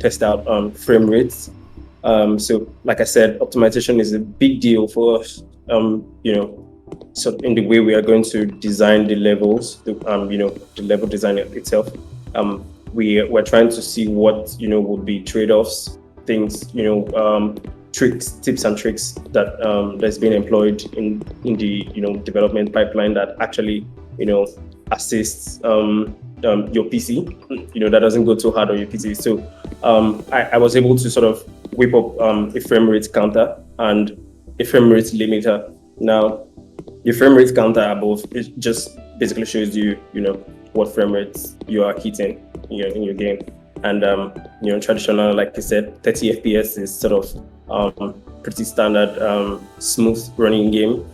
test out frame rates. So like I said, optimization is a big deal for us. So in the way we are going to design the levels, the level design itself. We're trying to see what would be trade-offs, things, tricks, tips and tricks that that's being employed in the development pipeline that actually assists your PC, that doesn't go too hard on your PC. So I was able to sort of whip up a frame rate counter and a frame rate limiter. Now, the frame rate counter above, it just basically shows you, what frame rates you are hitting in your game. And traditional, like I said, 30 FPS is sort of pretty standard, smooth running game.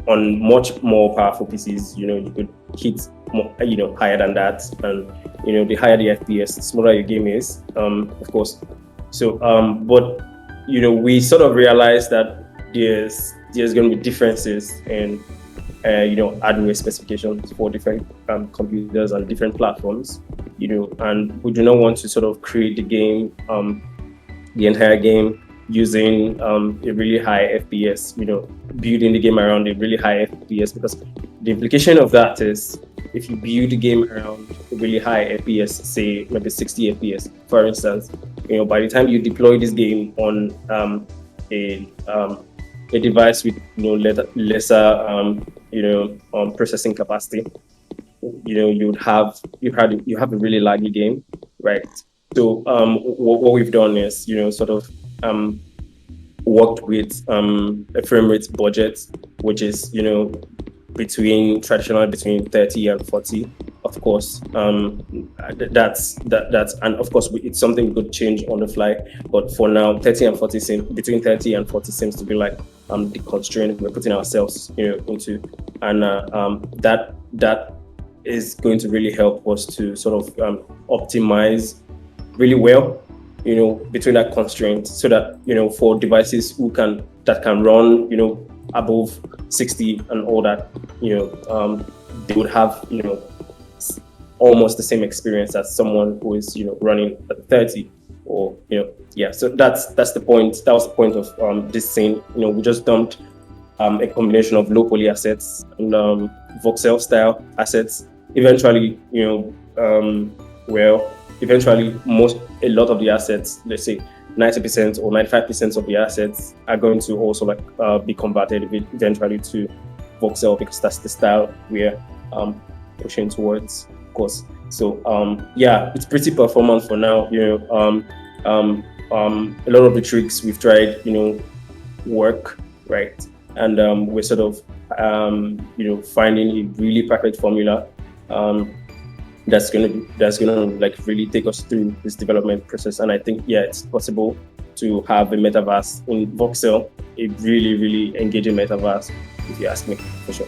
On much more powerful PCs, you could hit more, higher than that. And the higher the FPS, the smaller your game is, of course. So, but we sort of realized that there's going to be differences in hardware specifications for different computers and different platforms, and we do not want to sort of create the entire game using a really high FPS, building the game around a really high FPS, because the implication of that is if you build the game around a really high FPS, say maybe 60 FPS, for instance, by the time you deploy this game on a device with lesser processing capacity, you have a really laggy game, right? So what we've done is sort of worked with a frame rate budget, which is between 30 and 40. Of course, that's and of course it's something we could change on the fly. But for now, 30 and 40 between 30 and 40 seems to be like the constraint we're putting ourselves into, and that is going to really help us to sort of optimize really well, between that constraint, so that for devices that can run above 60 and all that, they would have almost the same experience as someone who is running at 30, or so that's the point. That was the point of this scene. We just dumped a combination of low poly assets and voxel style assets. Eventually a lot of the assets, let's say 90% or 95% of the assets, are going to also be converted eventually to voxel, because that's the style we're pushing towards, of course. So it's pretty performant for now. A lot of the tricks we've tried work, right? And we're sort of finding a really perfect formula that's gonna really take us through this development process. And I think it's possible to have a metaverse in voxel, a really, really engaging metaverse, if you ask me, for sure.